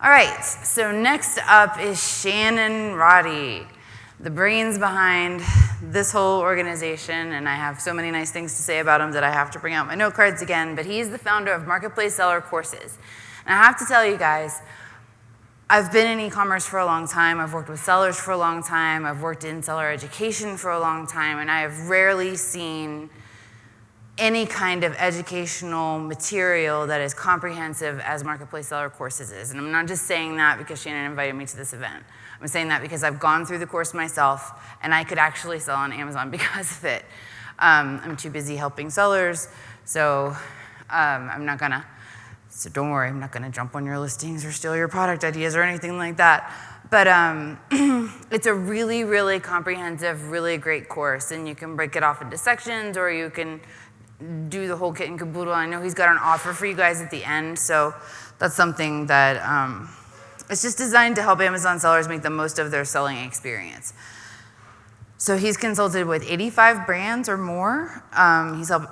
All right, so next up is Shannon Roddy, the brains behind this whole organization, and I have so many nice things to say about him that I have to bring out my note cards again, but he's the founder of Marketplace Seller Courses. And I have to tell you guys, I've been in e-commerce for a long time, I've worked with sellers for a long time, I've worked in seller education for a long time, and I have rarely seen any kind of educational material that is comprehensive as Marketplace Seller Courses is. And I'm not just saying that because Shannon invited me to this event. I'm saying that because I've gone through the course myself and I could actually sell on Amazon because of it. I'm too busy helping sellers, so so don't worry, I'm not gonna jump on your listings or steal your product ideas or anything like that. But it's a really, really comprehensive, really great course, and you can break it off into sections or you can do the whole kit and caboodle. I know he's got an offer for you guys at the end, so that's something that it's just designed to help Amazon sellers make the most of their selling experience. So he's consulted with 85 brands or more.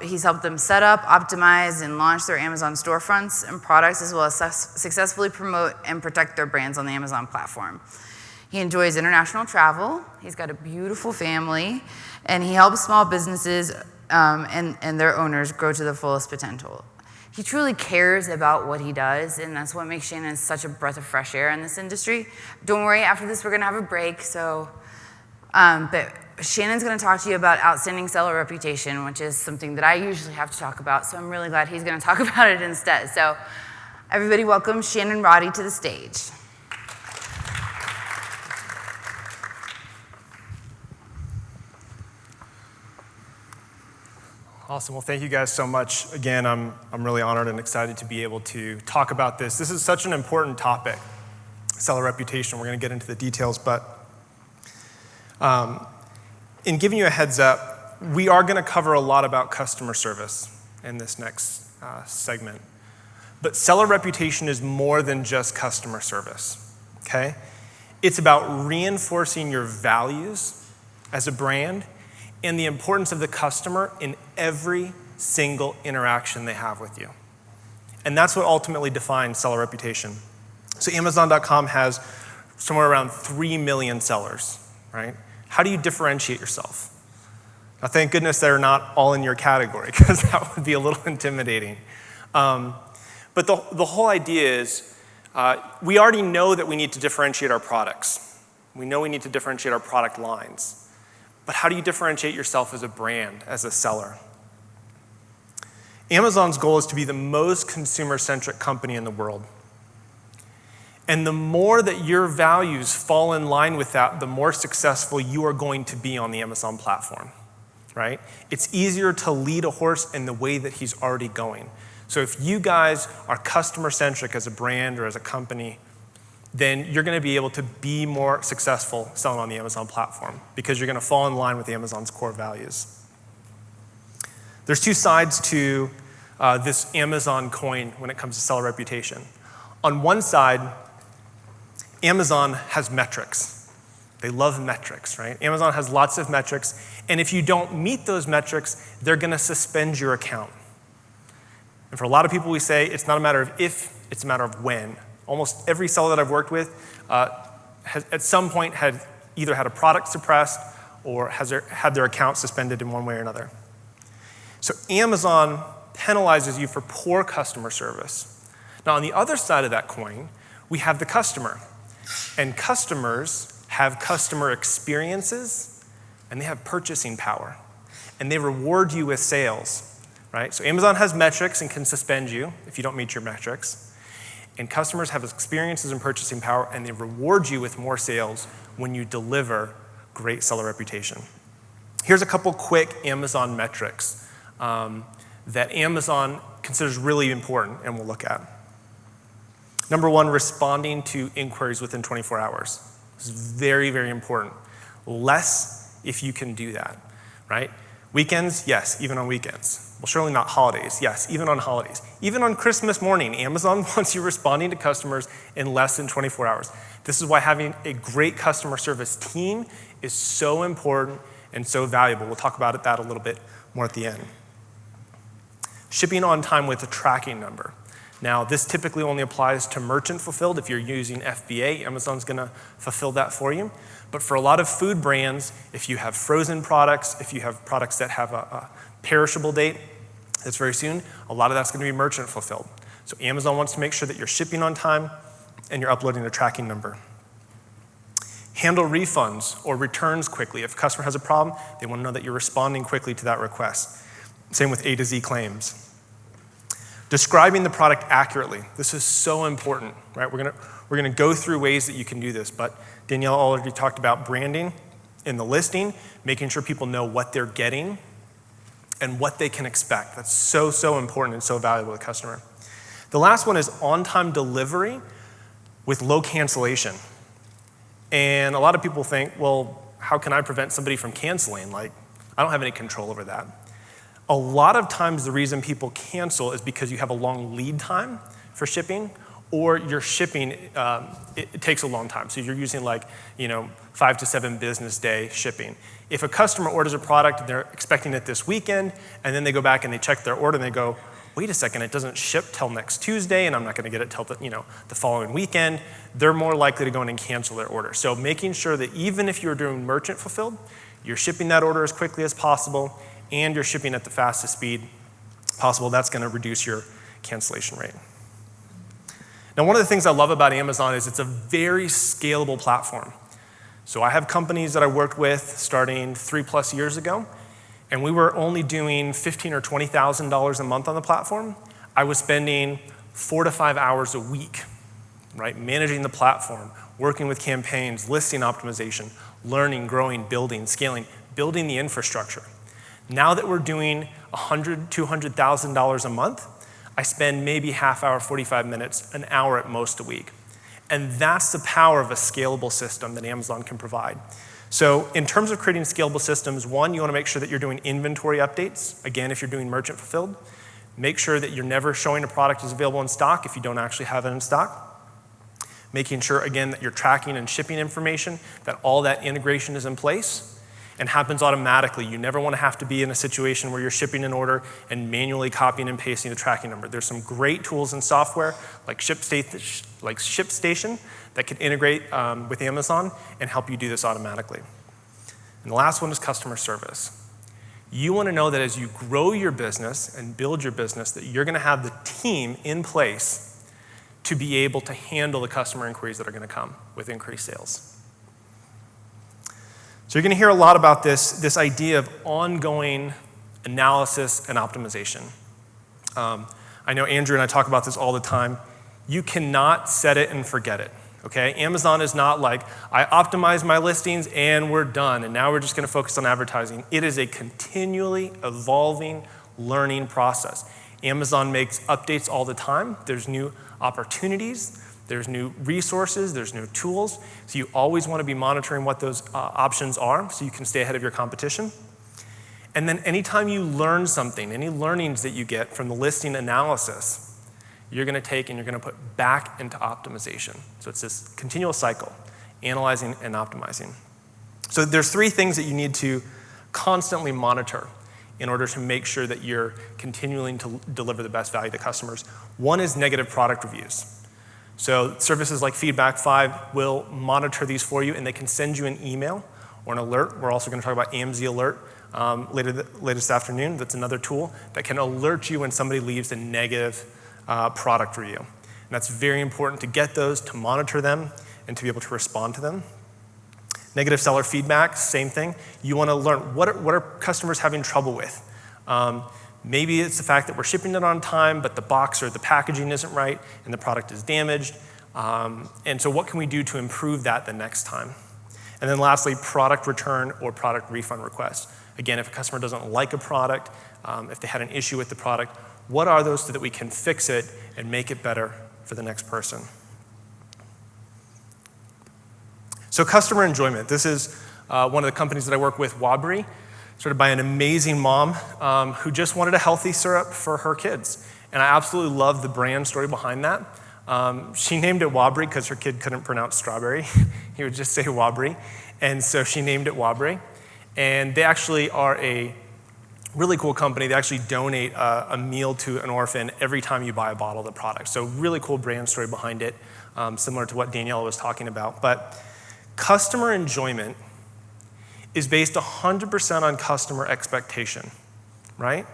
He's helped them set up, optimize, and launch their Amazon storefronts and products, as well as successfully promote and protect their brands on the Amazon platform. He enjoys international travel. He's got a beautiful family, and he helps small businesses and their owners grow to the fullest potential. He truly cares about what he does, and that's what makes Shannon such a breath of fresh air in this industry. Don't worry, after this we're gonna have a break, but Shannon's gonna talk to you about outstanding seller reputation, which is something that I usually have to talk about, so I'm really glad he's gonna talk about it instead. So everybody welcome Shannon Roddy to the stage. Awesome. Well, thank you guys so much. Again, I'm really honored and excited to be able to talk about this. This is such an important topic, seller reputation. We're going to get into the details, but in giving you a heads up, we are going to cover a lot about customer service in this next segment. But seller reputation is more than just customer service, okay? It's about reinforcing your values as a brand and the importance of the customer in every single interaction they have with you. And that's what ultimately defines seller reputation. So Amazon.com has somewhere around 3 million sellers, right? How do you differentiate yourself? Now, thank goodness they're not all in your category, because that would be a little intimidating. But the whole idea is we already know that we need to differentiate our products. We know we need to differentiate our product lines. But how do you differentiate yourself as a brand, as a seller? Amazon's goal is to be the most consumer-centric company in the world. And the more that your values fall in line with that, the more successful you are going to be on the Amazon platform, right? It's easier to lead a horse in the way that he's already going. So if you guys are customer-centric as a brand or as a company, then you're going to be able to be more successful selling on the Amazon platform because you're going to fall in line with Amazon's core values. There's two sides to this Amazon coin when it comes to seller reputation. On one side, Amazon has metrics. They love metrics, right? Amazon has lots of metrics, and if you don't meet those metrics, they're going to suspend your account. And for a lot of people, we say it's not a matter of if, it's a matter of when. Almost every seller that I've worked with has at some point had either had a product suppressed or has had their account suspended in one way or another. So Amazon penalizes you for poor customer service. Now on the other side of that coin, we have the customer. And customers have customer experiences and they have purchasing power. And they reward you with sales, right? So Amazon has metrics and can suspend you if you don't meet your metrics. And customers have experiences and purchasing power, and they reward you with more sales when you deliver great seller reputation. Here's a couple quick Amazon metrics that Amazon considers really important and we'll look at. Number one, responding to inquiries within 24 hours. This is very, very important. Less if you can do that, right? Weekends, yes, even on weekends. Well, surely not holidays. Yes, even on holidays. Even on Christmas morning, Amazon wants you responding to customers in less than 24 hours. This is why having a great customer service team is so important and so valuable. We'll talk about that a little bit more at the end. Shipping on time with a tracking number. Now, this typically only applies to merchant fulfilled. If you're using FBA, Amazon's gonna fulfill that for you. But for a lot of food brands, if you have frozen products, if you have products that have a perishable date that's very soon, a lot of that's gonna be merchant fulfilled. So Amazon wants to make sure that you're shipping on time and you're uploading a tracking number. Handle refunds or returns quickly. If a customer has a problem, they want to know that you're responding quickly to that request. Same with A to Z claims. Describing the product accurately. This is so important, right? We're gonna go through ways that you can do this, but Danielle already talked about branding in the listing, making sure people know what they're getting and what they can expect. That's so, so important and so valuable to the customer. The last one is on-time delivery with low cancellation. And a lot of people think, well, how can I prevent somebody from canceling? Like, I don't have any control over that. A lot of times the reason people cancel is because you have a long lead time for shipping, or your shipping, it takes a long time. So you're using 5 to 7 business day shipping. If a customer orders a product and they're expecting it this weekend, and then they go back and they check their order and they go, wait a second, it doesn't ship till next Tuesday, and I'm not gonna get it till the following weekend, they're more likely to go in and cancel their order. So making sure that even if you're doing merchant fulfilled, you're shipping that order as quickly as possible, and you're shipping at the fastest speed possible, that's gonna reduce your cancellation rate. Now, one of the things I love about Amazon is it's a very scalable platform. So I have companies that I worked with starting 3+ years ago, and we were only doing $15,000 or $20,000 a month on the platform. I was spending 4 to 5 hours a week, right, managing the platform, working with campaigns, listing optimization, learning, growing, building, scaling, building the infrastructure. Now that we're doing $100,000, $200,000 a month, I spend maybe half hour, 45 minutes, an hour at most a week. And that's the power of a scalable system that Amazon can provide. So in terms of creating scalable systems, one, you want to make sure that you're doing inventory updates. Again, if you're doing merchant fulfilled, make sure that you're never showing a product is available in stock if you don't actually have it in stock. Making sure, again, that you're tracking and shipping information, that all that integration is in place and happens automatically. You never want to have to be in a situation where you're shipping an order and manually copying and pasting the tracking number. There's some great tools and software like ShipStation that can integrate with Amazon and help you do this automatically. And the last one is customer service. You want to know that as you grow your business and build your business, that you're going to have the team in place to be able to handle the customer inquiries that are going to come with increased sales. So you're going to hear a lot about this idea of ongoing analysis and optimization. I know Andrew and I talk about this all the time. You cannot set it and forget it, okay? Amazon is not like, I optimize my listings and we're done, and now we're just going to focus on advertising. It is a continually evolving learning process. Amazon makes updates all the time. There's new opportunities. There's new resources, there's new tools, so you always want to be monitoring what those options are so you can stay ahead of your competition. And then anytime you learn something, any learnings that you get from the listing analysis, you're going to take and you're going to put back into optimization. So it's this continual cycle, analyzing and optimizing. So there's 3 things that you need to constantly monitor in order to make sure that you're continuing to deliver the best value to customers. One is negative product reviews. So services like Feedback 5 will monitor these for you, and they can send you an email or an alert. We're also going to talk about AMZ Alert later this afternoon. That's another tool that can alert you when somebody leaves a negative product review. And that's very important to get those, to monitor them, and to be able to respond to them. Negative seller feedback, same thing. You want to learn what are customers having trouble with. Maybe it's the fact that we're shipping it on time, but the box or the packaging isn't right and the product is damaged. And so what can we do to improve that the next time? And then lastly, product return or product refund request. Again, if a customer doesn't like a product, if they had an issue with the product, what are those so that we can fix it and make it better for the next person? So customer enjoyment. This is one of the companies that I work with, Wabri, started by an amazing mom who just wanted a healthy syrup for her kids. And I absolutely love the brand story behind that. She named it Wabri because her kid couldn't pronounce strawberry. He would just say Wabri. And so she named it Wabri. And they actually are a Really cool company. They actually donate a meal to an orphan every time you buy a bottle of the product. So really cool brand story behind it, similar to what Daniela was talking about. But customer enjoyment is based 100% on customer expectation, right?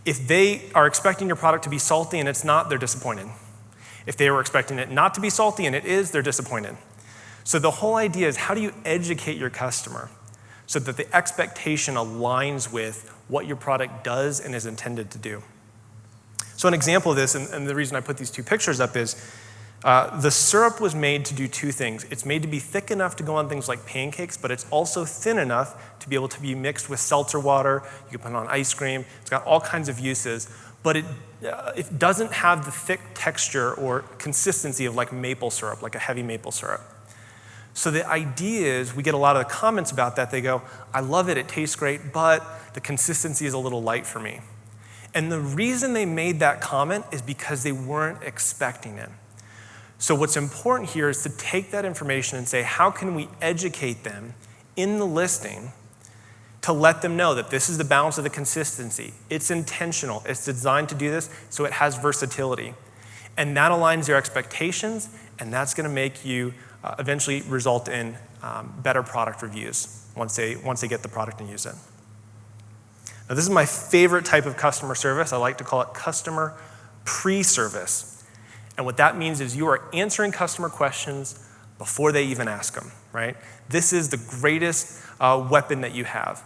If they are expecting your product to be salty and it's not, they're disappointed. If they were expecting it not to be salty and it is, they're disappointed. So the whole idea is, how do you educate your customer so that the expectation aligns with what your product does and is intended to do? So an example of this, and the reason I put these two pictures up is, the syrup was made to do two things. It's made to be thick enough to go on things like pancakes, but it's also thin enough to be able to be mixed with seltzer water. You can put it on ice cream. It's got all kinds of uses, but it doesn't have the thick texture or consistency of like maple syrup, like a heavy maple syrup. So the idea is, we get a lot of the comments about that. They go, I love it, it tastes great, but the consistency is a little light for me. And the reason they made that comment is because they weren't expecting it. So what's important here is to take that information and say, how can we educate them in the listing to let them know that this is the balance of the consistency. It's intentional. It's designed to do this, so it has versatility. And that aligns your expectations, and that's going to make you eventually result in better product reviews once they get the product and use it. Now, this is my favorite type of customer service. I like to call it customer pre-service. And what that means is you are answering customer questions before they even ask them, right? This is the greatest weapon that you have.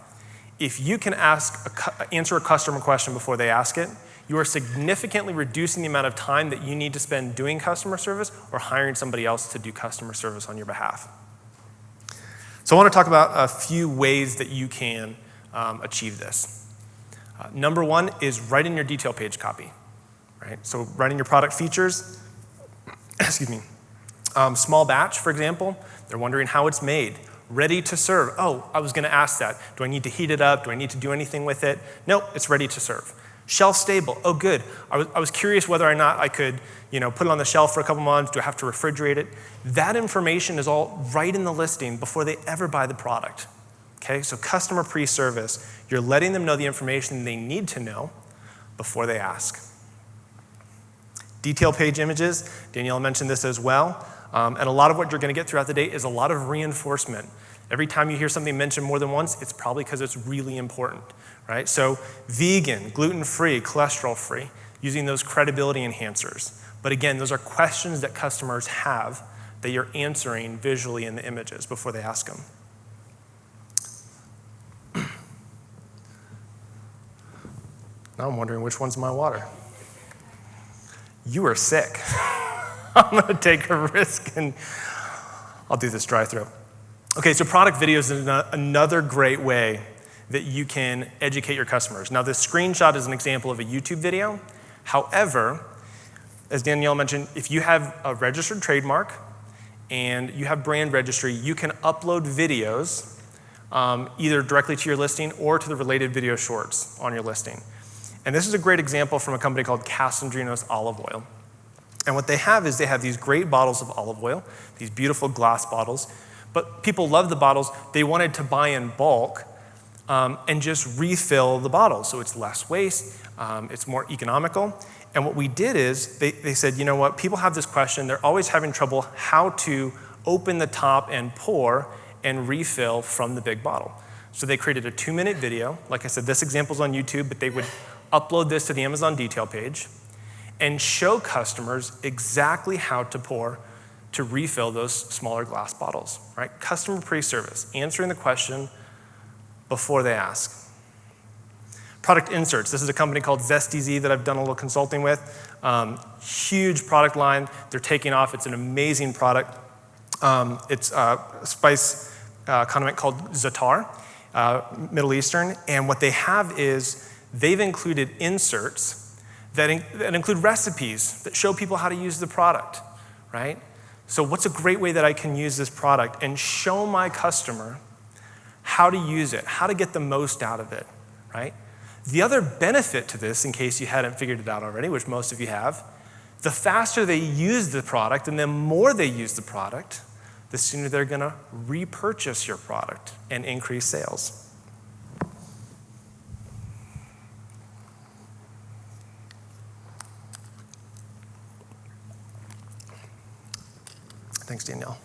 If you can answer a customer question before they ask it, you are significantly reducing the amount of time that you need to spend doing customer service or hiring somebody else to do customer service on your behalf. So I want to talk about a few ways that you can achieve this. Number one is write in your detail page copy, right? So write in your product features, excuse me. Small batch, for example, they're wondering how it's made. Ready to serve. Oh, I was going to ask that. Do I need to heat it up? Do I need to do anything with it? Nope, it's ready to serve. Shelf stable. Oh, good. I was curious whether or not I could, put it on the shelf for a couple months. Do I have to refrigerate it? That information is all right in the listing before they ever buy the product. Okay, so customer pre-service, you're letting them know the information they need to know before they ask. Detail page images, Danielle mentioned this as well. And a lot of what you're going to get throughout the day is a lot of reinforcement. Every time you hear something mentioned more than once, it's probably because it's really important, right? So vegan, gluten-free, cholesterol-free, using those credibility enhancers. But again, those are questions that customers have that you're answering visually in the images before they ask them. Now I'm wondering which one's my water. You are sick. I'm going to take a risk and I'll do this drive-through. Okay, so product videos is another great way that you can educate your customers. Now, this screenshot is an example of a YouTube video. However, as Danielle mentioned, if you have a registered trademark and you have brand registry, you can upload videos either directly to your listing or to the related video shorts on your listing. And this is a great example from a company called Cassandrino's Olive Oil. And what they have is they have these great bottles of olive oil, these beautiful glass bottles. But people love the bottles. They wanted to buy in bulk and just refill the bottles. So it's less waste, it's more economical. And what we did is they said, you know what, people have this question. They're always having trouble how to open the top and pour and refill from the big bottle. So they created a 2-minute video. Like I said, this example's on YouTube, but they would upload this to the Amazon detail page and show customers exactly how to pour to refill those smaller glass bottles, right? Customer pre-service, answering the question before they ask. Product inserts. This is a company called ZestyZ that I've done a little consulting with. Huge product line. They're taking off. It's an amazing product. It's a spice condiment called za'atar, Middle Eastern. And what they have is they've included inserts that include recipes that show people how to use the product, right? So what's a great way that I can use this product and show my customer how to use it, how to get the most out of it, right? The other benefit to this, in case you hadn't figured it out already, which most of you have, the faster they use the product and the more they use the product, the sooner they're gonna repurchase your product and increase sales. Thanks, Danielle.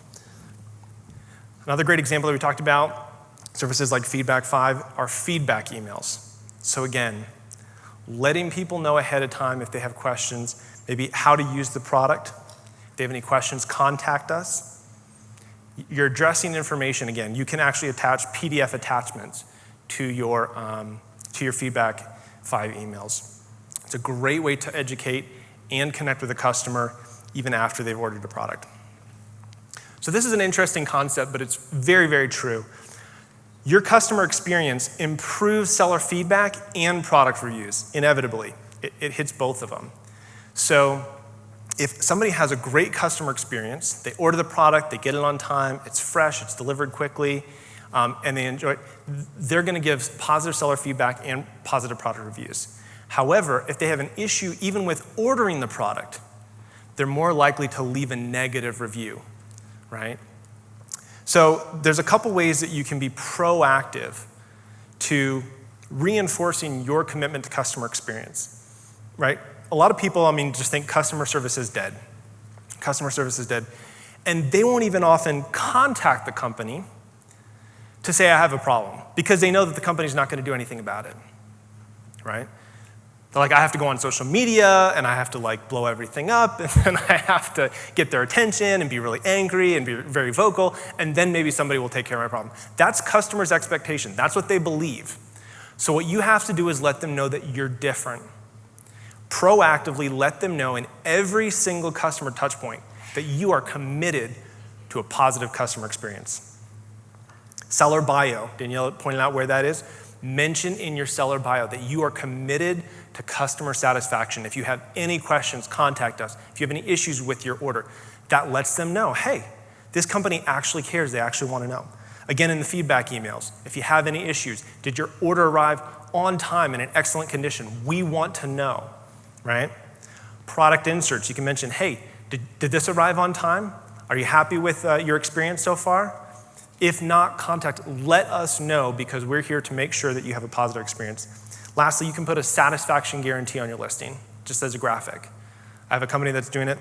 Another great example that we talked about, services like Feedback 5, are feedback emails. So again, letting people know ahead of time if they have questions, maybe how to use the product. If they have any questions, contact us. You're addressing information, again, you can actually attach PDF attachments to your Feedback 5 emails. It's a great way to educate and connect with the customer even after they've ordered a product. So this is an interesting concept, but it's very, very true. Your customer experience improves seller feedback and product reviews, inevitably. It hits both of them. So if somebody has a great customer experience, they order the product, they get it on time, it's fresh, it's delivered quickly, and they enjoy it, they're gonna give positive seller feedback and positive product reviews. However, if they have an issue even with ordering the product, they're more likely to leave a negative review, right? So there's a couple ways that you can be proactive to reinforcing your commitment to customer experience, right? A lot of people, just think customer service is dead. Customer service is dead. And they won't even often contact the company to say, I have a problem, because they know that the company's not gonna do anything about it, right? They're like, I have to go on social media, and I have to blow everything up, and then I have to get their attention and be really angry and be very vocal, and then maybe somebody will take care of my problem. That's customers' expectation. That's what they believe. So what you have to do is let them know that you're different. Proactively let them know in every single customer touch point that you are committed to a positive customer experience. Seller bio, Danielle pointed out where that is. Mention in your seller bio that you are committed to customer satisfaction. If you have any questions, contact us. If you have any issues with your order, that lets them know, hey, this company actually cares, they actually want to know. Again, in the feedback emails, if you have any issues, did your order arrive on time in an excellent condition? We want to know, right? Product inserts, you can mention, hey, did this arrive on time? Are you happy with your experience so far? If not, let us know, because we're here to make sure that you have a positive experience. Lastly, you can put a satisfaction guarantee on your listing, just as a graphic. I have a company that's doing it.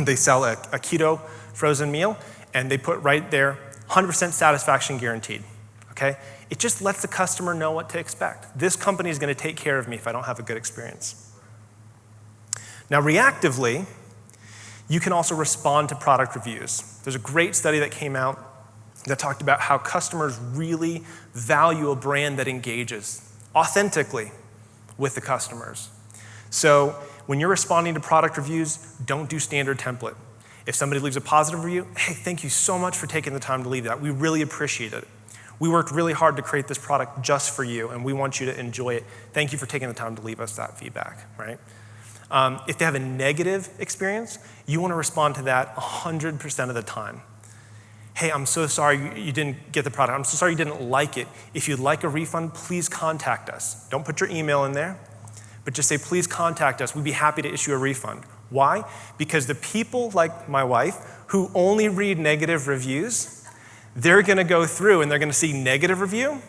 They sell a keto frozen meal, and they put right there, 100% satisfaction guaranteed, okay? It just lets the customer know what to expect. This company is gonna take care of me if I don't have a good experience. Now, reactively, you can also respond to product reviews. There's a great study that came out that talked about how customers really value a brand that engages authentically with the customers. So when you're responding to product reviews, don't do standard template. If somebody leaves a positive review, hey, thank you so much for taking the time to leave that. We really appreciate it. We worked really hard to create this product just for you, and we want you to enjoy it. Thank you for taking the time to leave us that feedback, right? If they have a negative experience, you want to respond to that 100% of the time. Hey, I'm so sorry you didn't get the product. I'm so sorry you didn't like it. If you'd like a refund, please contact us. Don't put your email in there, but just say, please contact us. We'd be happy to issue a refund. Why? Because the people like my wife who only read negative reviews, they're gonna go through and they're gonna see negative review,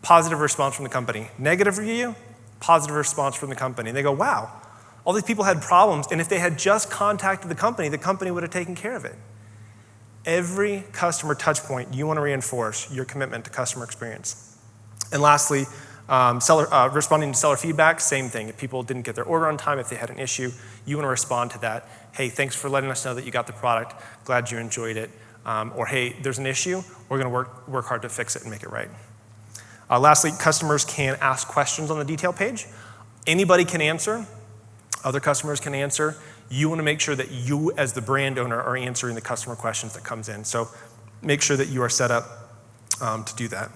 positive response from the company. Negative review, positive response from the company. And they go, wow, all these people had problems, and if they had just contacted the company would have taken care of it. Every customer touch point, you want to reinforce your commitment to customer experience. And lastly, responding to seller feedback, same thing. If people didn't get their order on time, if they had an issue, you want to respond to that. Hey, thanks for letting us know that you got the product. Glad you enjoyed it. Or hey, there's an issue. We're going to work hard to fix it and make it right. Lastly, customers can ask questions on the detail page. Anybody can answer. Other customers can answer. You want to make sure that you, as the brand owner, are answering the customer questions that comes in. So make sure that you are set up to do that.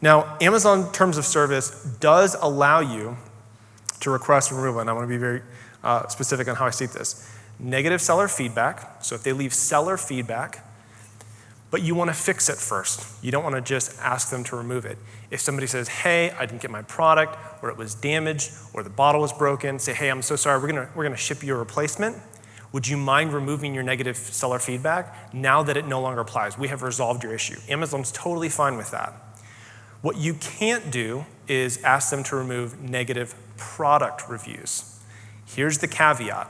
Now, Amazon Terms of Service does allow you to request removal, and I want to be very specific on how I state this. Negative seller feedback, so if they leave seller feedback, but you want to fix it first. You don't want to just ask them to remove it. If somebody says, hey, I didn't get my product, or it was damaged, or the bottle was broken, say, hey, I'm so sorry, we're gonna ship you a replacement. Would you mind removing your negative seller feedback now that it no longer applies? We have resolved your issue. Amazon's totally fine with that. What you can't do is ask them to remove negative product reviews. Here's the caveat.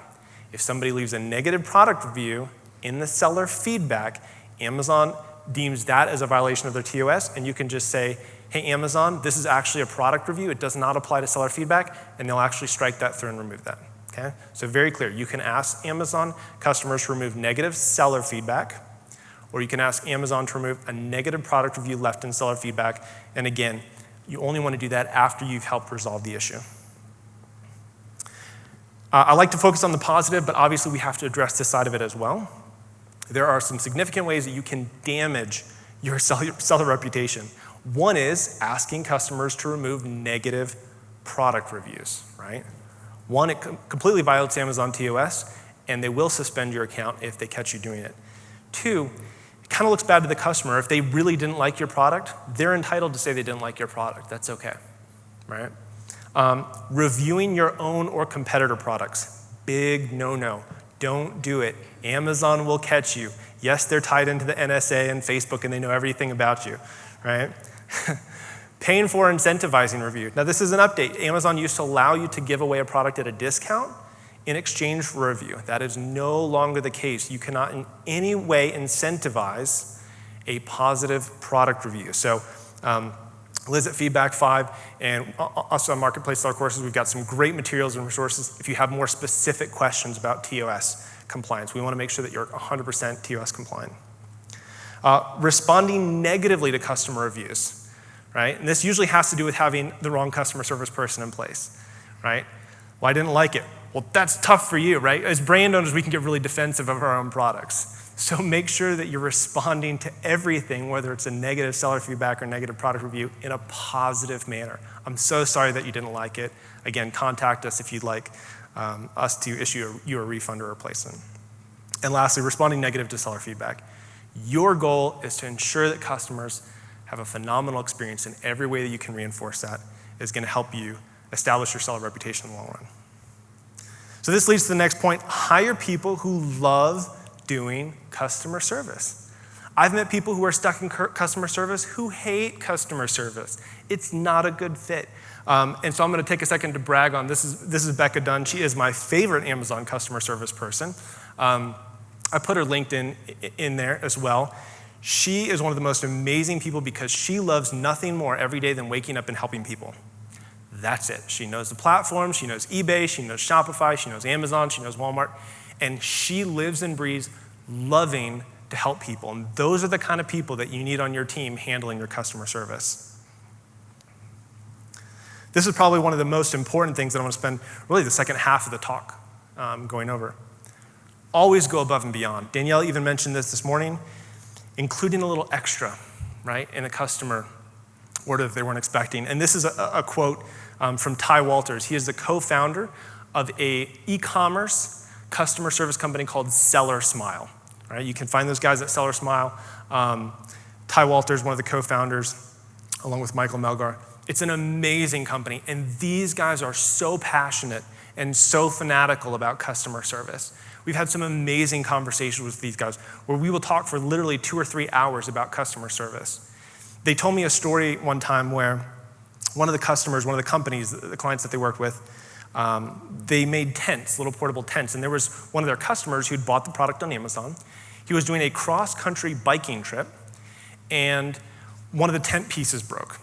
If somebody leaves a negative product review, in the seller feedback, Amazon deems that as a violation of their TOS, and you can just say, hey, Amazon, this is actually a product review. It does not apply to seller feedback, and they'll actually strike that through and remove that. Okay? So very clear. You can ask Amazon customers to remove negative seller feedback, or you can ask Amazon to remove a negative product review left in seller feedback. And again, you only want to do that after you've helped resolve the issue. I like to focus on the positive, but obviously we have to address this side of it as well. There are some significant ways that you can damage your seller reputation. One is asking customers to remove negative product reviews, right? One, it completely violates Amazon TOS, and they will suspend your account if they catch you doing it. Two, it kind of looks bad to the customer. If they really didn't like your product, they're entitled to say they didn't like your product. That's okay, right? Reviewing your own or competitor products, big no-no. Don't do it. Amazon will catch you. Yes, they're tied into the NSA and Facebook, and they know everything about you, right? Paying for incentivizing review. Now, this is an update. Amazon used to allow you to give away a product at a discount in exchange for a review. That is no longer the case. You cannot in any way incentivize a positive product review. So, Liz at Feedback 5 and us on Marketplace Seller Courses, we've got some great materials and resources if you have more specific questions about TOS compliance. We want to make sure that you're 100% TOS compliant. Responding negatively to customer reviews. Right? And this usually has to do with having the wrong customer service person in place, right? Well, I didn't like it. Well, that's tough for you, right? As brand owners, we can get really defensive of our own products. So make sure that you're responding to everything, whether it's a negative seller feedback or negative product review, in a positive manner. I'm so sorry that you didn't like it. Again, contact us if you'd like us to issue you a refund or replacement. And lastly, responding negative to seller feedback. Your goal is to ensure that customers have a phenomenal experience, and every way that you can reinforce that is going to help you establish your seller reputation in the long run. So this leads to the next point. Hire people who love doing customer service. I've met people who are stuck in customer service who hate customer service. It's not a good fit. And so I'm going to take a second to brag on this. This is Becca Dunn. She is my favorite Amazon customer service person. I put her LinkedIn in there as well. She is one of the most amazing people because she loves nothing more every day than waking up and helping people. That's it. She knows the platform, she knows eBay, she knows Shopify, she knows Amazon, she knows Walmart, and she lives and breathes loving to help people. And those are the kind of people that you need on your team handling your customer service. This is probably one of the most important things that I'm going to spend really the second half of the talk going over. Always go above and beyond. Danielle even mentioned this morning. Including a little extra, right, in a customer order that they weren't expecting. And this is a quote from Ty Walters. He is the co-founder of an e-commerce customer service company called Seller Smile. Right? You can find those guys at Seller Smile. Ty Walters, one of the co-founders, along with Michael Melgar. It's an amazing company, and these guys are so passionate and so fanatical about customer service. We've had some amazing conversations with these guys where we will talk for literally 2 or 3 hours about customer service. They told me a story one time where one of the customers, one of the companies, the clients that they worked with, they made tents, little portable tents. And there was one of their customers who'd bought the product on Amazon. He was doing a cross-country biking trip, and one of the tent pieces broke.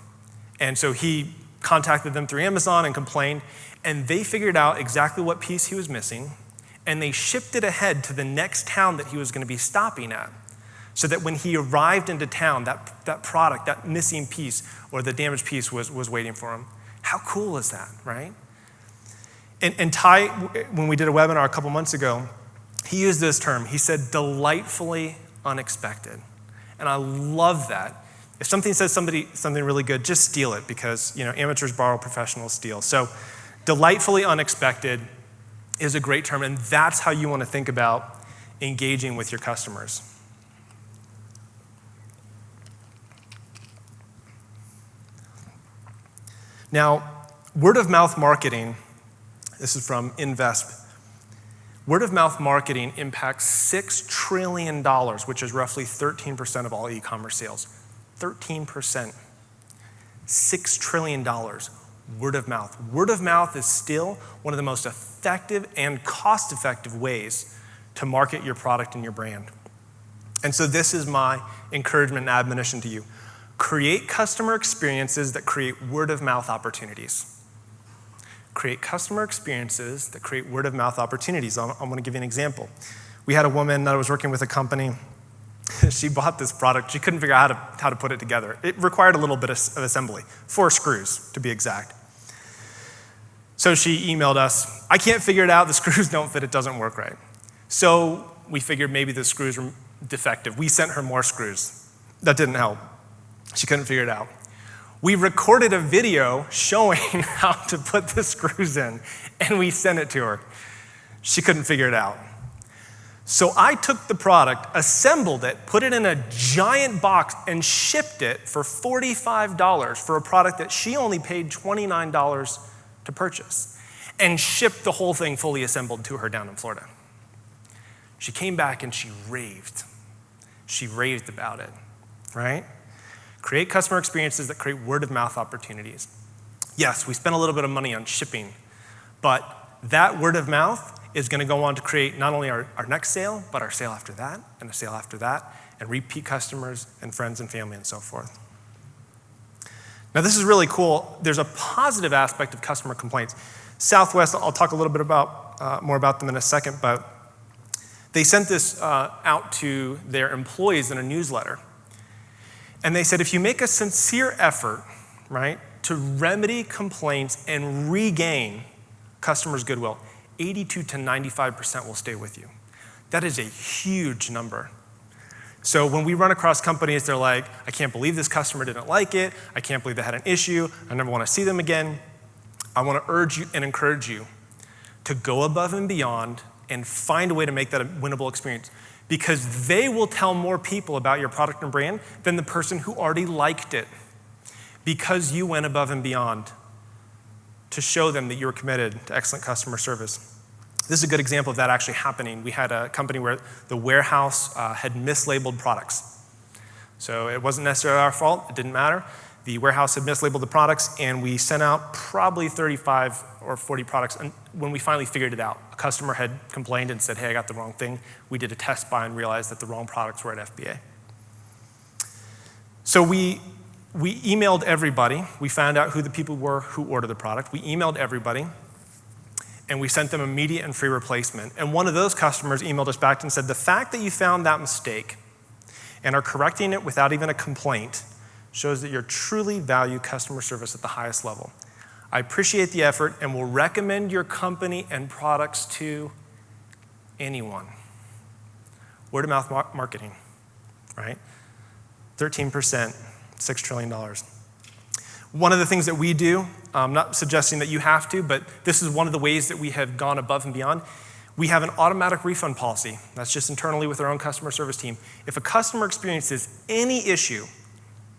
And so he contacted them through Amazon and complained, and they figured out exactly what piece he was missing, and they shipped it ahead to the next town that he was going to be stopping at, so that when he arrived into town, that product, that missing piece or the damaged piece was waiting for him. How cool is that, right? And Ty, when we did a webinar a couple months ago, he used this term. He said, delightfully unexpected. And I love that. If something says something really good, just steal it, because amateurs borrow, professionals steal. So delightfully unexpected is a great term, and that's how you want to think about engaging with your customers. Now, word of mouth marketing, this is from Invest. Word of mouth marketing impacts $6 trillion, which is roughly 13% of all e-commerce sales. 13%. $6 trillion. Word of mouth. Word of mouth is still one of the most effective and cost-effective ways to market your product and your brand. And so this is my encouragement and admonition to you. Create customer experiences that create word-of-mouth opportunities. Create customer experiences that create word-of-mouth opportunities. I'm going to give you an example. We had a woman that was working with a company. She bought this product. She couldn't figure out how to put it together. It required a little bit of assembly, 4 screws to be exact. So she emailed us, I can't figure it out. The screws don't fit. It doesn't work right. So we figured maybe the screws were defective. We sent her more screws. That didn't help. She couldn't figure it out. We recorded a video showing how to put the screws in, and we sent it to her. She couldn't figure it out. So I took the product, assembled it, put it in a giant box, and shipped it for $45 for a product that she only paid $29 to purchase, and shipped the whole thing fully assembled to her down in Florida. She came back and she raved. She raved about it, right? Create customer experiences that create word-of-mouth opportunities. Yes, we spent a little bit of money on shipping, but that word of mouth is going to go on to create not only our next sale, but our sale after that, and the sale after that, and repeat customers and friends and family and so forth. Now, this is really cool. There's a positive aspect of customer complaints. Southwest, I'll talk a little bit more about them in a second, but they sent this out to their employees in a newsletter. And they said, if you make a sincere effort, right, to remedy complaints and regain customers' goodwill, 82 to 95% will stay with you. That is a huge number. So when we run across companies, they're like, I can't believe this customer didn't like it. I can't believe they had an issue. I never want to see them again. I want to urge you and encourage you to go above and beyond and find a way to make that a winnable experience, because they will tell more people about your product and brand than the person who already liked it, because you went above and beyond to show them that you were committed to excellent customer service. This is a good example of that actually happening. We had a company where the warehouse had mislabeled products. So it wasn't necessarily our fault. It didn't matter. The warehouse had mislabeled the products, and we sent out probably 35 or 40 products. And when we finally figured it out, a customer had complained and said, hey, I got the wrong thing. We did a test buy and realized that the wrong products were at FBA. So we emailed everybody. We found out who the people were who ordered the product. We emailed everybody, and we sent them immediate and free replacement. And one of those customers emailed us back and said, the fact that you found that mistake and are correcting it without even a complaint shows that you truly value customer service at the highest level. I appreciate the effort and will recommend your company and products to anyone. Word of mouth marketing, right? 13%, $6 trillion. One of the things that we do, I'm not suggesting that you have to, but this is one of the ways that we have gone above and beyond. We have an automatic refund policy. That's just internally with our own customer service team. If a customer experiences any issue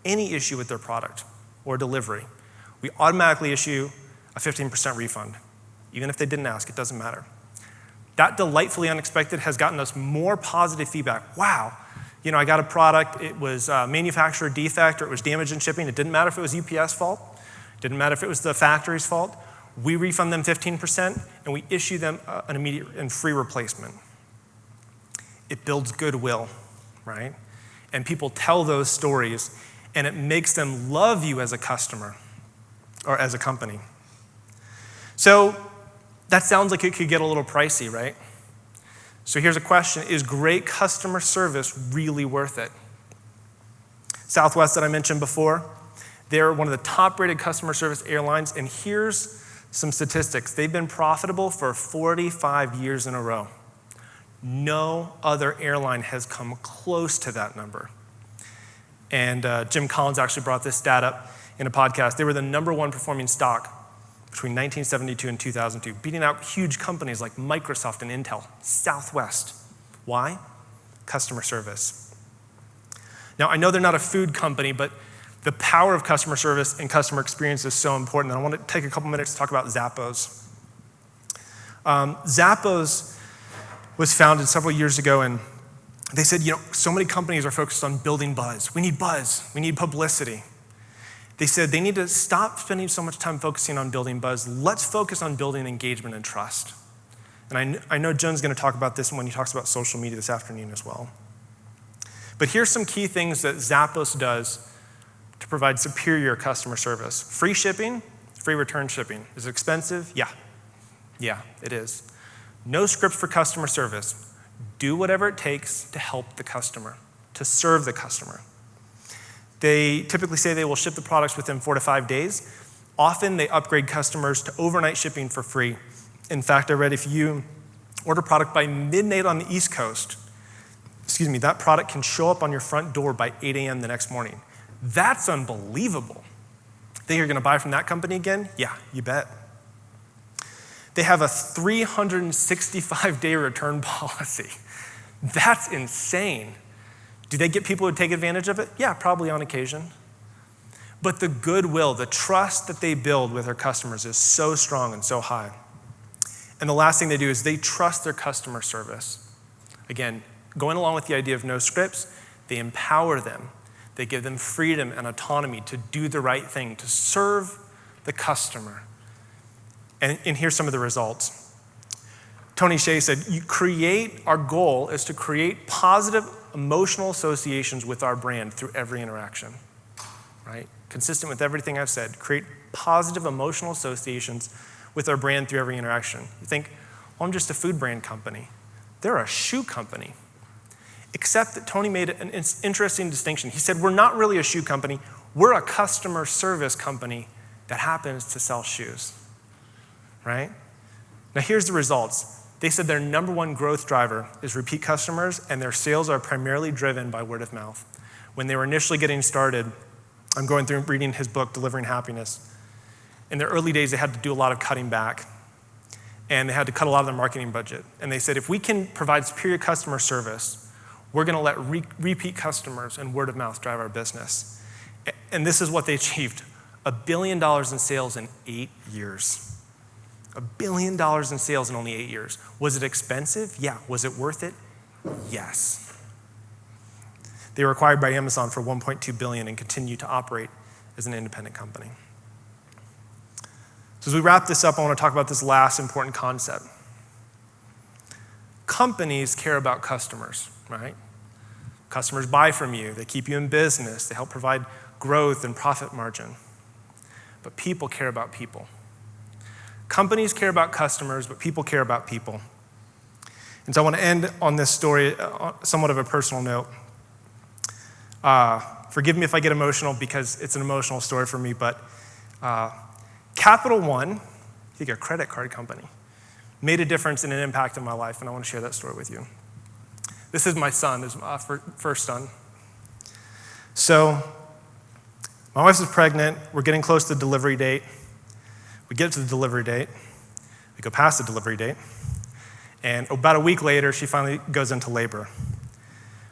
with their product or delivery, we automatically issue a 15% refund. Even if they didn't ask, it doesn't matter. That delightfully unexpected has gotten us more positive feedback. Wow, I got a product, it was a manufacturer defect or it was damaged in shipping. It didn't matter if it was UPS fault. It didn't matter if it was the factory's fault. We refund them 15% and we issue them an immediate and free replacement. It builds goodwill, right? And people tell those stories, and it makes them love you as a customer or as a company. So that sounds like it could get a little pricey, right? So here's a question. Is great customer service really worth it? Southwest that I mentioned before, they're one of the top-rated customer service airlines, and here's some statistics. They've been profitable for 45 years in a row. No other airline has come close to that number. And Jim Collins actually brought this stat up in a podcast. They were the #1 performing stock between 1972 and 2002, beating out huge companies like Microsoft and Intel, Southwest. Why? Customer service. Now, I know they're not a food company, but the power of customer service and customer experience is so important. And I want to take a couple minutes to talk about Zappos. Zappos was founded several years ago, and they said, so many companies are focused on building buzz. We need publicity. They said they need to stop spending so much time focusing on building buzz. Let's focus on building engagement and trust. And I know Joan's going to talk about this when he talks about social media this afternoon as well. But here's some key things that Zappos does to provide superior customer service. Free shipping, free return shipping. Is it expensive? Yeah. Yeah, it is. No script for customer service. Do whatever it takes to help the customer, to serve the customer. They typically say they will ship the products within 4 to 5 days. Often they upgrade customers to overnight shipping for free. In fact, I read if you order product by midnight on the East Coast, that product can show up on your front door by 8 a.m. the next morning. That's unbelievable. Think you're gonna buy from that company again? Yeah, you bet. They have a 365-day return policy. That's insane. Do they get people who take advantage of it? Yeah, probably on occasion. But the goodwill, the trust that they build with their customers is so strong and so high. And the last thing they do is they trust their customer service. Again, going along with the idea of no scripts, they empower them. They give them freedom and autonomy to do the right thing, to serve the customer. And here's some of the results. Tony Hsieh said, our goal is to create positive emotional associations with our brand through every interaction, right? Consistent with everything I've said, create positive emotional associations with our brand through every interaction. You think, well, I'm just a food brand company. They're a shoe company. Except that Tony made an interesting distinction. He said, we're not really a shoe company. We're a customer service company that happens to sell shoes, right? Now here's the results. They said their number one growth driver is repeat customers, and their sales are primarily driven by word of mouth. When they were initially getting started, I'm going through reading his book, Delivering Happiness. In their early days, they had to do a lot of cutting back, and they had to cut a lot of their marketing budget. And they said, if we can provide superior customer service, we're gonna let repeat customers and word of mouth drive our business. And this is what they achieved, $1 billion in sales in 8 years. $1 billion in sales in only 8 years. Was it expensive? Yeah. Was it worth it? Yes. They were acquired by Amazon for $1.2 billion and continue to operate as an independent company. So as we wrap this up, I want to talk about this last important concept. Companies care about customers, right? Customers buy from you. They keep you in business. They help provide growth and profit margin. But people care about people. Companies care about customers, but people care about people. And so I want to end on this story, somewhat of a personal note. Forgive me if I get emotional because it's an emotional story for me, but Capital One, I think a credit card company, made a difference and an impact in my life, and I want to share that story with you. This is my son, this is my first son. So my wife is pregnant. We're getting close to the delivery date. We get to the delivery date. We go past the delivery date. And about a week later, she finally goes into labor.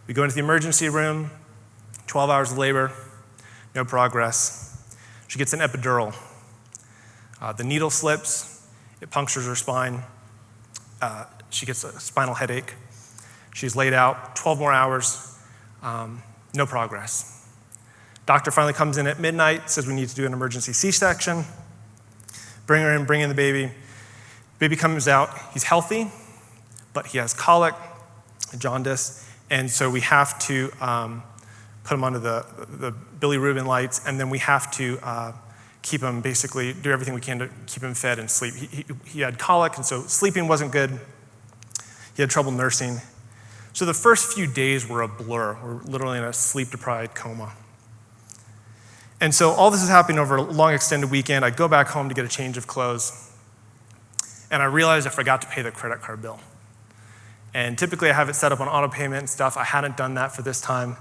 We go into the emergency room, 12 hours of labor, no progress. She gets an epidural. The needle slips, it punctures her spine. She gets a spinal headache. She's laid out 12 more hours, no progress. Doctor finally comes in at midnight, says we need to do an emergency C-section. Bring her in, bring in the baby. Baby comes out, he's healthy, but he has colic, jaundice, and so we have to put him under the bilirubin lights, and then we have to keep him, basically do everything we can to keep him fed and sleep. He had colic, and so sleeping wasn't good. He had trouble nursing. So the first few days were a blur. We're literally in a sleep-deprived coma. And so all this is happening over a long extended weekend. I go back home to get a change of clothes, and I realized I forgot to pay the credit card bill. And typically I have it set up on auto payment and stuff. I hadn't done that for this time.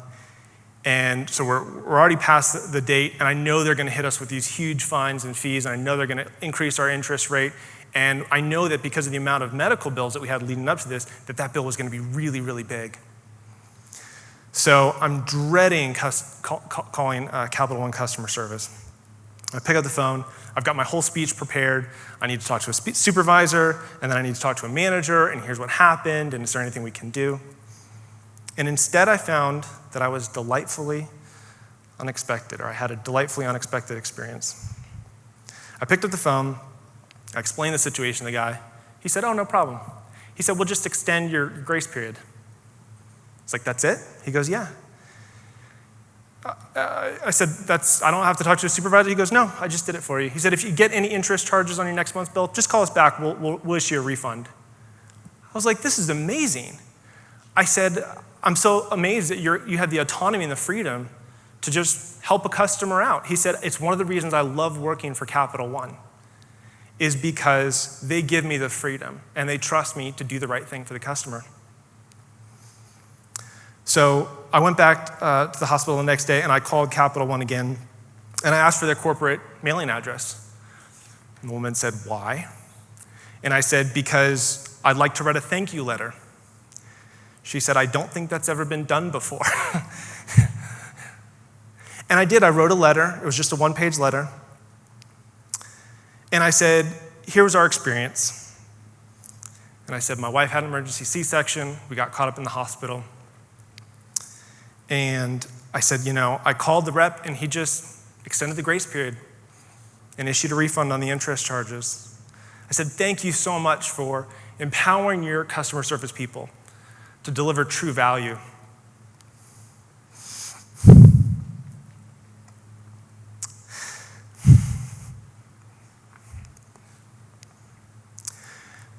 And so we're already past the date, and I know they're gonna hit us with these huge fines and fees, and I know they're gonna increase our interest rate. And I know that because of the amount of medical bills that we had leading up to this, that bill was gonna be really, really big. So I'm dreading calling Capital One customer service. I pick up the phone. I've got my whole speech prepared. I need to talk to a supervisor, and then I need to talk to a manager, and here's what happened, and is there anything we can do? And instead I found that I was delightfully unexpected, or I had a delightfully unexpected experience. I picked up the phone. I explained the situation to the guy. He said, oh, no problem. He said, well, just extend your grace period. It's like, that's it? He goes, yeah. I said, I don't have to talk to a supervisor? He goes, no, I just did it for you. He said, if you get any interest charges on your next month's bill, just call us back, we'll issue a refund. I was like, this is amazing. I said, I'm so amazed that you have the autonomy and the freedom to just help a customer out. He said, it's one of the reasons I love working for Capital One, is because they give me the freedom and they trust me to do the right thing for the customer. So I went back to the hospital the next day and I called Capital One again and I asked for their corporate mailing address. And the woman said, why? And I said, because I'd like to write a thank you letter. She said, I don't think that's ever been done before. And I did, I wrote a letter. It was just a one-page letter. And I said, here was our experience. And I said, my wife had an emergency C-section. We got caught up in the hospital. And I said, I called the rep and he just extended the grace period and issued a refund on the interest charges. I said, thank you so much for empowering your customer service people to deliver true value.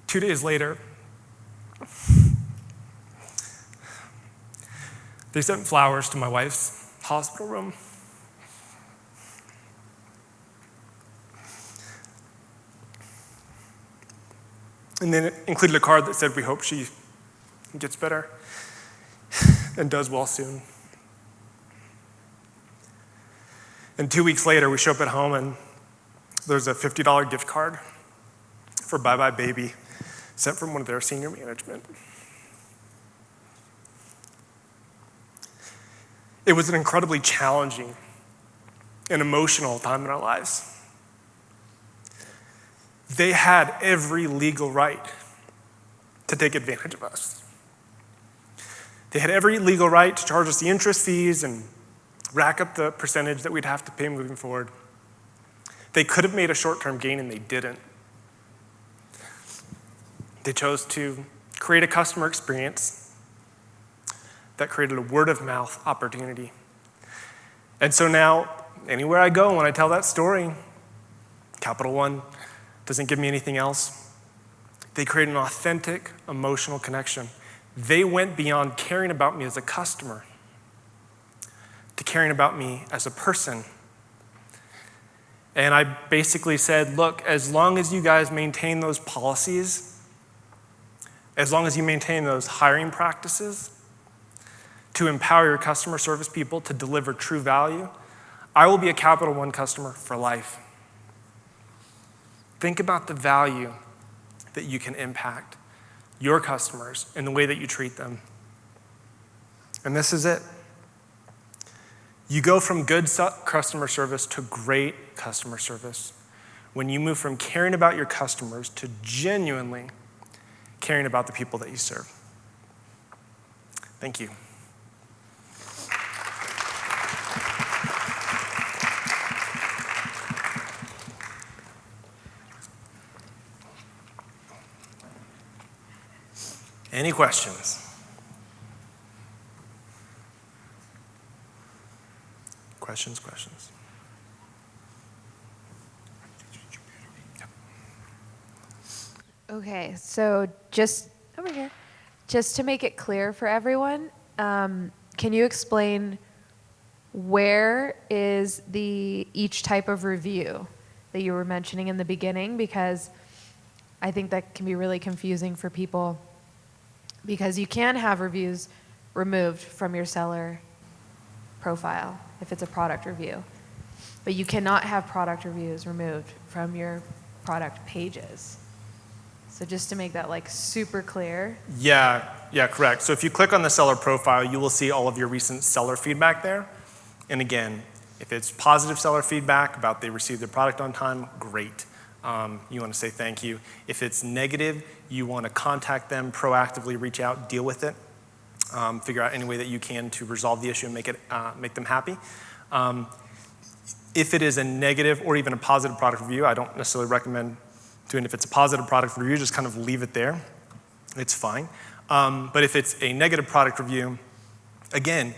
Two days later, they sent flowers to my wife's hospital room. And then it included a card that said, we hope she gets better and does well soon. And 2 weeks later, we show up at home and there's a $50 gift card for Bye Bye Baby sent from one of their senior management. It was an incredibly challenging and emotional time in our lives. They had every legal right to take advantage of us. They had every legal right to charge us the interest fees and rack up the percentage that we'd have to pay moving forward. They could have made a short-term gain and they didn't. They chose to create a customer experience that created a word-of-mouth opportunity. And so now, anywhere I go, when I tell that story, Capital One doesn't give me anything else. They create an authentic, emotional connection. They went beyond caring about me as a customer to caring about me as a person. And I basically said, look, as long as you guys maintain those policies, as long as you maintain those hiring practices to empower your customer service people to deliver true value, I will be a Capital One customer for life. Think about the value that you can impact your customers in the way that you treat them. And this is it. You go from good customer service to great customer service when you move from caring about your customers to genuinely caring about the people that you serve. Thank you. Any questions? Questions? Okay, so just over here, just to make it clear for everyone, can you explain where is each type of review that you were mentioning in the beginning? Because I think that can be really confusing for people, because you can have reviews removed from your seller profile if it's a product review, but you cannot have product reviews removed from your product pages. So just to make that super clear. Yeah, correct. So if you click on the seller profile, you will see all of your recent seller feedback there. And again, if it's positive seller feedback about they received their product on time, great. You want to say thank you. If it's negative, you want to contact them, proactively reach out, deal with it, figure out any way that you can to resolve the issue and make them happy. If it is a negative or even a positive product review, I don't necessarily recommend doing it. If it's a positive product review, just kind of leave it there. it's fine. But if it's a negative product review, again,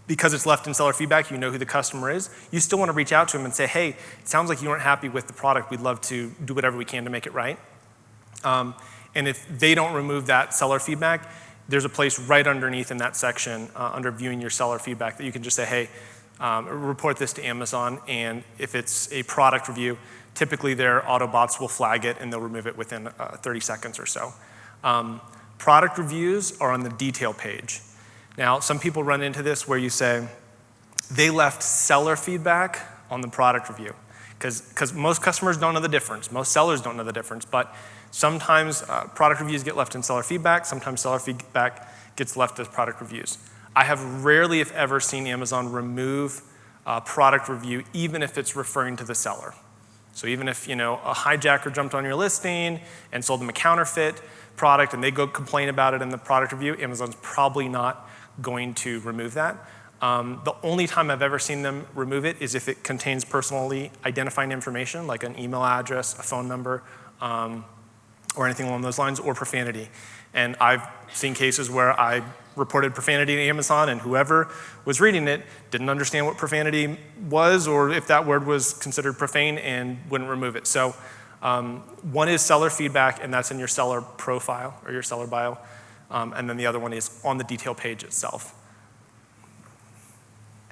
because it's left in seller feedback, you know who the customer is, you still want to reach out to them and say, hey, it sounds like you weren't happy with the product. We'd love to do whatever we can to make it right. And if they don't remove that seller feedback, there's a place right underneath in that section under viewing your seller feedback that you can just say, hey, report this to Amazon, and if it's a product review, typically their Autobots will flag it and they'll remove it within 30 seconds or so. Product reviews are on the detail page. Now, some people run into this where you say, they left seller feedback on the product review, because most customers don't know the difference. Most sellers don't know the difference, but sometimes product reviews get left in seller feedback, sometimes seller feedback gets left as product reviews. I have rarely, if ever, seen Amazon remove a product review, even if it's referring to the seller. So even if a hijacker jumped on your listing and sold them a counterfeit product and they go complain about it in the product review, Amazon's probably not going to remove that. The only time I've ever seen them remove it is if it contains personally identifying information, like an email address, a phone number, or anything along those lines, or profanity. And I've seen cases where I reported profanity to Amazon, and whoever was reading it didn't understand what profanity was, or if that word was considered profane, and wouldn't remove it. So one is seller feedback, and that's in your seller profile or your seller bio. And then the other one is on the detail page itself.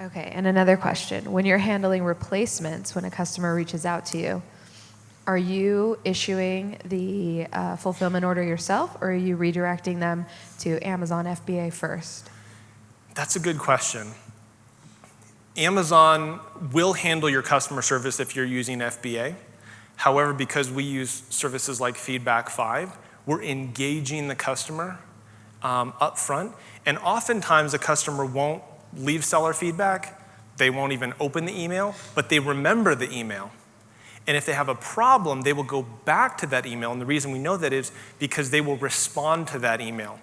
Okay, and another question. When you're handling replacements, when a customer reaches out to you, are you issuing the fulfillment order yourself, or are you redirecting them to Amazon FBA first? That's a good question. Amazon will handle your customer service if you're using FBA. However, because we use services like Feedback 5, we're engaging the customer up front. And oftentimes, a customer won't leave seller feedback. They won't even open the email, but they remember the email. And if they have a problem, they will go back to that email. And the reason we know that is because they will respond to that email.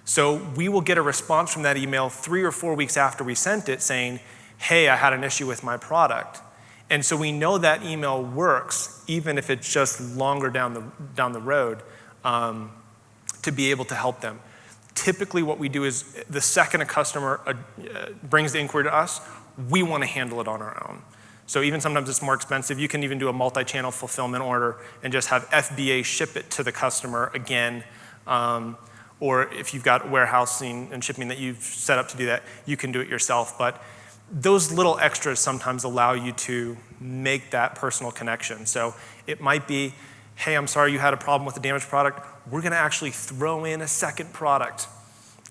So we will get a response from that email 3 or 4 weeks after we sent it saying, hey, I had an issue with my product. And so we know that email works, even if it's just longer down the road, to be able to help them. Typically what we do is the second a customer brings the inquiry to us, we want to handle it on our own. So even sometimes it's more expensive. You can even do a multi-channel fulfillment order and just have FBA ship it to the customer again. Or if you've got warehousing and shipping that you've set up to do that, you can do it yourself. But those little extras sometimes allow you to make that personal connection. So it might be, hey, I'm sorry you had a problem with the damaged product. We're going to actually throw in a second product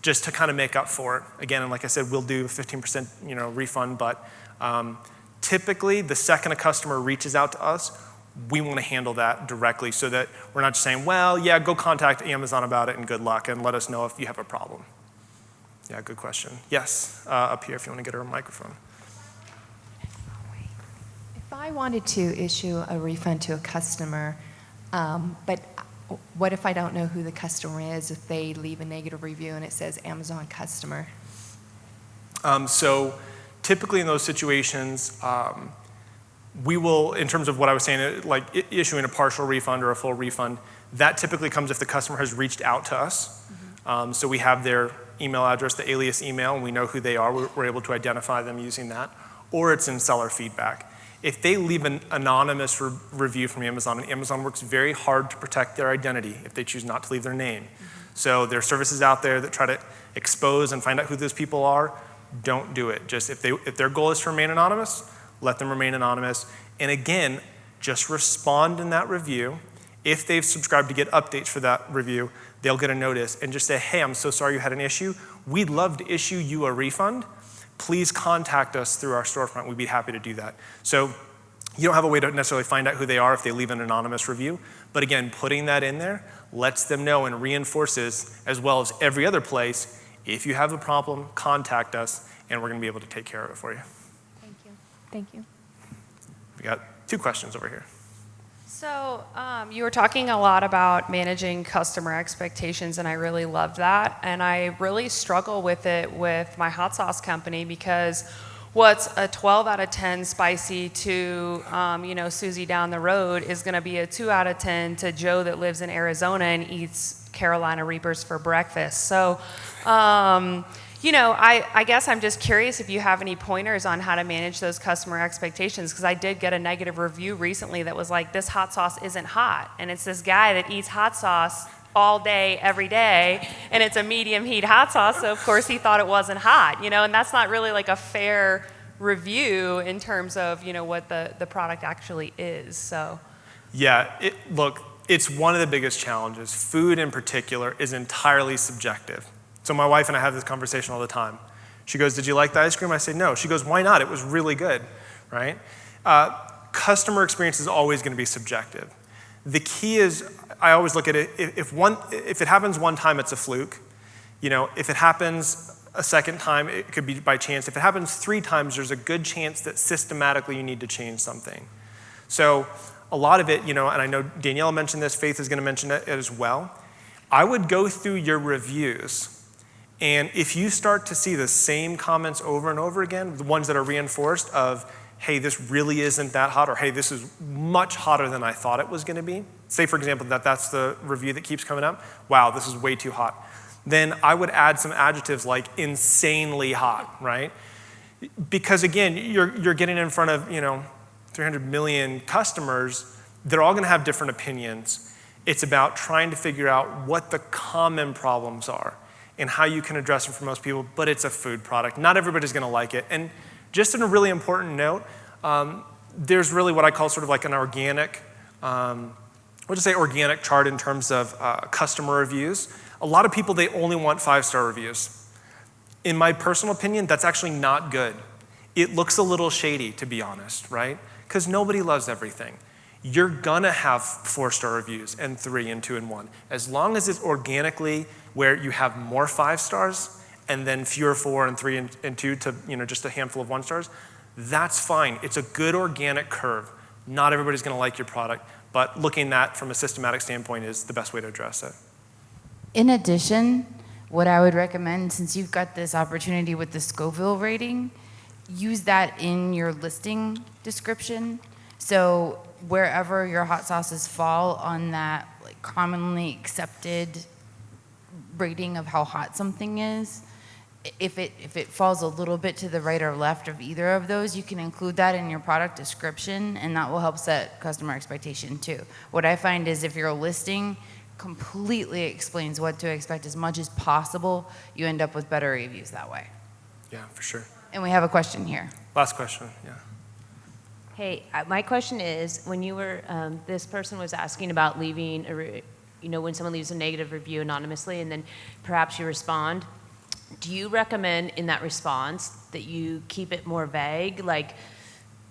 just to kind of make up for it. Again, and like I said, we'll do a 15% refund, but typically, the second a customer reaches out to us, we want to handle that directly so that we're not just saying, well, yeah, go contact Amazon about it and good luck and let us know if you have a problem. Yeah, good question. Yes, up here if you want to get her a microphone. If I wanted to issue a refund to a customer, but what if I don't know who the customer is, if they leave a negative review and it says Amazon customer? So typically in those situations, we will, in terms of what I was saying, like issuing a partial refund or a full refund, that typically comes if the customer has reached out to us. Mm-hmm. So we have their email address, the alias email, and we know who they are. We're able to identify them using that. Or it's in seller feedback. If they leave an anonymous review from Amazon, and Amazon works very hard to protect their identity if they choose not to leave their name. Mm-hmm. So there are services out there that try to expose and find out who those people are. Don't do it. Just if their goal is to remain anonymous, let them remain anonymous. And again, just respond in that review. If they've subscribed to get updates for that review, they'll get a notice and just say, hey, I'm so sorry you had an issue. We'd love to issue you a refund. Please contact us through our storefront. We'd be happy to do that. So you don't have a way to necessarily find out who they are if they leave an anonymous review. But again, putting that in there lets them know and reinforces, as well as every other place, if you have a problem, contact us, and we're going to be able to take care of it for you. Thank you. Thank you. We got 2 questions over here. So you were talking a lot about managing customer expectations, and I really love that. And I really struggle with it with my hot sauce company because what's a 12 out of 10 spicy to, Susie down the road is going to be a 2 out of 10 to Joe that lives in Arizona and eats Carolina Reapers for breakfast. So, I guess I'm just curious if you have any pointers on how to manage those customer expectations, because I did get a negative review recently that was like, this hot sauce isn't hot. And it's this guy that eats hot sauce all day, every day, and it's a medium heat hot sauce, so of course he thought it wasn't hot, and that's not really like a fair review in terms of, what the product actually is, so. Yeah, look, it's one of the biggest challenges. Food in particular is entirely subjective. So my wife and I have this conversation all the time. She goes, did you like the ice cream? I say, no. She goes, why not? It was really good, right? Customer experience is always going to be subjective. The key is, I always look at it, if it happens one time, it's a fluke. If it happens a second time, it could be by chance. If it happens 3 times, there's a good chance that systematically you need to change something. So a lot of it, and I know Danielle mentioned this, Faith is going to mention it as well. I would go through your reviews, and if you start to see the same comments over and over again, the ones that are reinforced of, hey, this really isn't that hot, or hey, this is much hotter than I thought it was going to be. Say, for example, that's the review that keeps coming up. Wow, this is way too hot. Then I would add some adjectives like insanely hot, right? Because again, you're getting in front of 300 million customers. They're all going to have different opinions. It's about trying to figure out what the common problems are and how you can address them for most people. But it's a food product. Not everybody's going to like it. And just on a really important note, there's really what I call sort of like an organic, we'll just say organic chart in terms of customer reviews. A lot of people, they only want 5-star reviews. In my personal opinion, that's actually not good. It looks a little shady, to be honest, right? Because nobody loves everything. You're gonna have 4-star reviews and 3 and 2 and 1. As long as it's organically where you have more 5 stars and then fewer 4 and 3 and 2 to just a handful of 1 stars, that's fine. It's a good organic curve. Not everybody's gonna like your product, but looking at that from a systematic standpoint is the best way to address it. In addition, what I would recommend, since you've got this opportunity with the Scoville rating, use that in your listing description. So wherever your hot sauces fall on that like commonly accepted rating of how hot something is, if it falls a little bit to the right or left of either of those, you can include that in your product description, and that will help set customer expectation too. What I find is if your listing completely explains what to expect as much as possible, you end up with better reviews that way. Yeah, for sure. And we have a question here. Last question, yeah. Hey, my question is, when you were, this person was asking about leaving, when someone leaves a negative review anonymously and then perhaps you respond, do you recommend in that response that you keep it more vague? Like,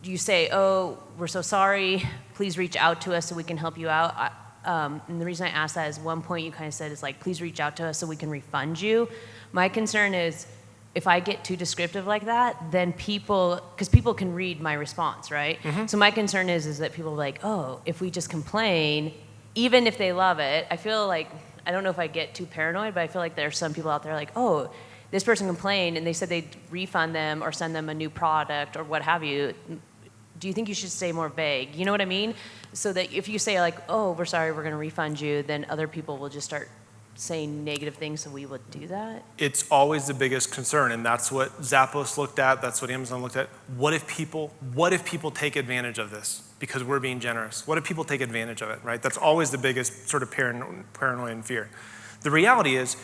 do you say, oh, we're so sorry, please reach out to us so we can help you out? And the reason I ask that is one point you kind of said is like, please reach out to us so we can refund you. My concern is if I get too descriptive like that, then because people can read my response, right? Mm-hmm. So my concern is that people are like, oh, if we just complain, even if they love it, I feel like, I don't know if I get too paranoid, but I feel like there are some people out there like, oh, this person complained and they said they'd refund them or send them a new product or what have you. Do you think you should stay more vague? You know what I mean? So that if you say like, oh, we're sorry, we're gonna refund you, then other people will just start saying negative things, so we would do that? It's always the biggest concern, and that's what Zappos looked at, that's what Amazon looked at. What if people take advantage of this because we're being generous? What if people take advantage of it, right? That's always the biggest sort of paranoia and fear. The reality is,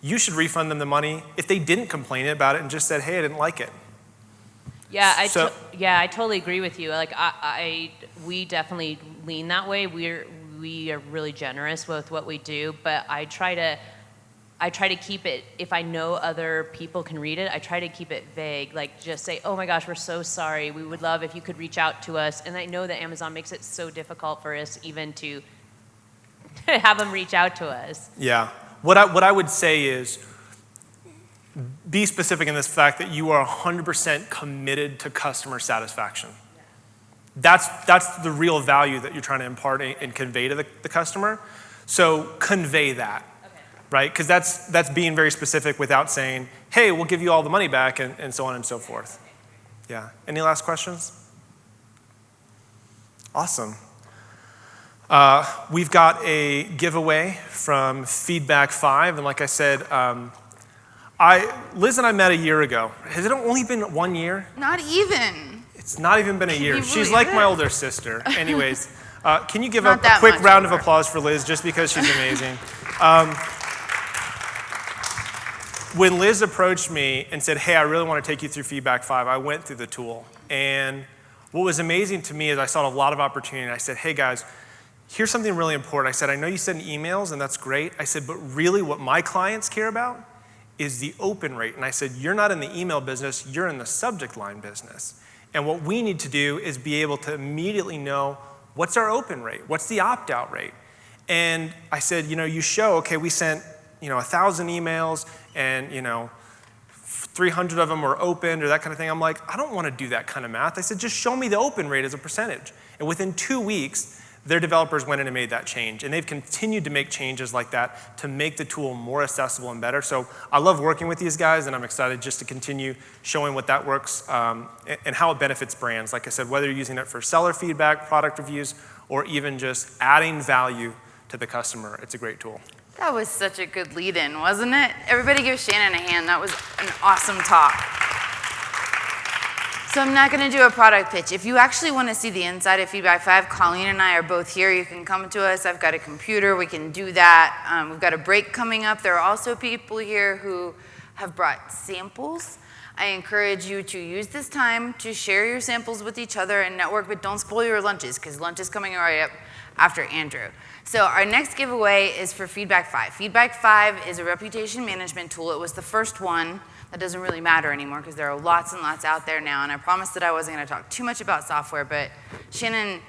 you should refund them the money if they didn't complain about it and just said, hey, I didn't like it. Yeah, I totally agree with you. Like, we definitely lean that way. We are really generous with what we do, but I try to keep it, if I know other people can read it, I try to keep it vague. Like, just say, oh my gosh, we're so sorry. We would love if you could reach out to us. And I know that Amazon makes it so difficult for us even to have them reach out to us. Yeah. What I would say is, be specific in this fact that you are 100% committed to customer satisfaction. That's the real value that you're trying to impart and convey to the customer. So convey that, right? Because that's being very specific without saying, hey, we'll give you all the money back and so on and so forth. Yeah. Any last questions? Awesome. We've got a giveaway from Feedback 5, and like I said, Liz and I met a year ago. Has it only been 1 year? Not even. It's not even been a year. you She's believe like it? my older sister. Anyways, can you give Not a that quick much round of older. applause for Liz just because she's amazing? When Liz approached me and said, hey, I really want to take you through Feedback 5, I went through the tool. And what was amazing to me is I saw a lot of opportunity. And I said, hey guys, here's something really important. I said, I know you send emails and that's great. I said, but really what my clients care about is the open rate. And I said, you're not in the email business, you're in the subject line business. And what we need to do is be able to immediately know what's our open rate, what's the opt-out rate. And I said, you show, okay, we sent 1,000 emails and 300 of them were opened or that kind of thing. I'm like, I don't want to do that kind of math. I said, just show me the open rate as a percentage. And within 2 weeks, their developers went in and made that change. And they've continued to make changes like that to make the tool more accessible and better. So I love working with these guys, and I'm excited just to continue showing what that works and how it benefits brands. Like I said, whether you're using it for seller feedback, product reviews, or even just adding value to the customer, it's a great tool. That was such a good lead-in, wasn't it? Everybody give Shannon a hand. That was an awesome talk. So I'm not going to do a product pitch. If you actually want to see the inside of Feedback 5, Colleen and I are both here. You can come to us. I've got a computer. We can do that. We've got a break coming up. There are also people here who have brought samples. I encourage you to use this time to share your samples with each other and network, but don't spoil your lunches because lunch is coming right up after Andrew. So our next giveaway is for Feedback 5. Feedback 5 is a reputation management tool. It was the first one. That doesn't really matter anymore because there are lots and lots out there now, and I promised that I wasn't going to talk too much about software, but Shannon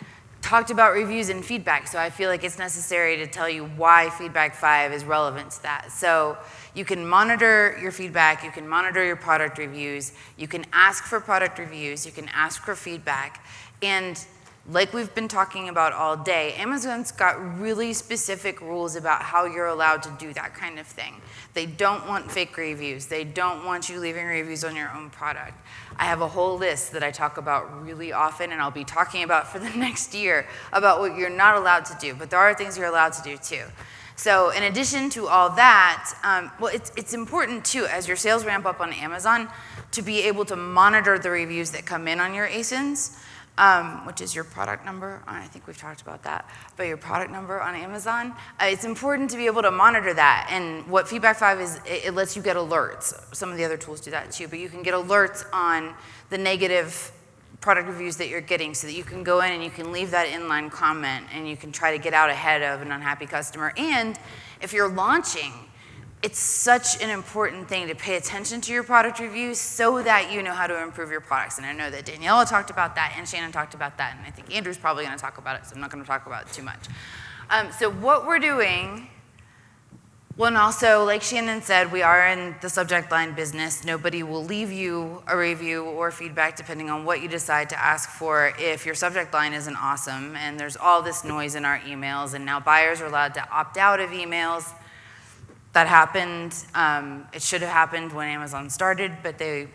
talked about reviews and feedback, so I feel like it's necessary to tell you why Feedback 5 is relevant to that. So you can monitor your feedback, you can monitor your product reviews, you can ask for product reviews, you can ask for feedback, and like we've been talking about all day, Amazon's got really specific rules about how you're allowed to do that kind of thing. They don't want fake reviews. They don't want you leaving reviews on your own product. I have a whole list that I talk about really often, and I'll be talking about for the next year about what you're not allowed to do, but there are things you're allowed to do too. So in addition to all that, it's important too, as your sales ramp up on Amazon, to be able to monitor the reviews that come in on your ASINs. Which is your product number. I think we've talked about that, but your product number on Amazon. It's important to be able to monitor that, and what Feedback 5 is, it lets you get alerts. Some of the other tools do that too, but you can get alerts on the negative product reviews that you're getting so that you can go in and you can leave that inline comment and you can try to get out ahead of an unhappy customer. And if you're launching, it's such an important thing to pay attention to your product reviews so that you know how to improve your products. And I know that Daniela talked about that and Shannon talked about that, and I think Andrew's probably going to talk about it, so I'm not going to talk about it too much. So what we're doing, well, and also, like Shannon said, we are in the subject line business. Nobody will leave you a review or feedback depending on what you decide to ask for if your subject line isn't awesome, and there's all this noise in our emails, and now buyers are allowed to opt out of emails. That happened. It should have happened when Amazon started, but they,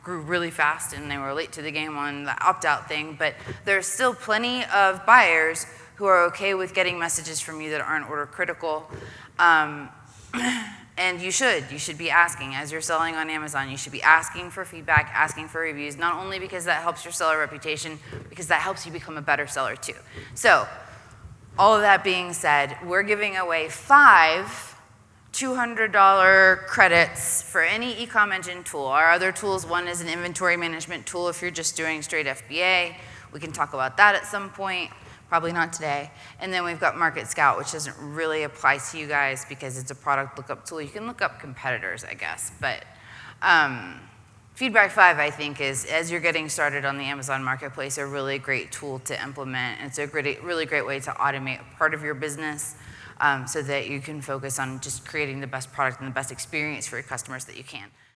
grew really fast and they were late to the game on the opt-out thing. But there's still plenty of buyers who are okay with getting messages from you that aren't order critical. And you should be asking. As you're selling on Amazon, you should be asking for feedback, asking for reviews, not only because that helps your seller reputation, because that helps you become a better seller too. So, all of that being said, we're giving away 5 $200 credits for any e-com engine tool. Our other tools, one is an inventory management tool if you're just doing straight FBA. We can talk about that at some point, probably not today. And then we've got Market Scout, which doesn't really apply to you guys because it's a product lookup tool. You can look up competitors, I guess. But Feedback 5, I think, is, as you're getting started on the Amazon Marketplace, a really great tool to implement. It's a really great way to automate a part of your business. So that you can focus on just creating the best product and the best experience for your customers that you can.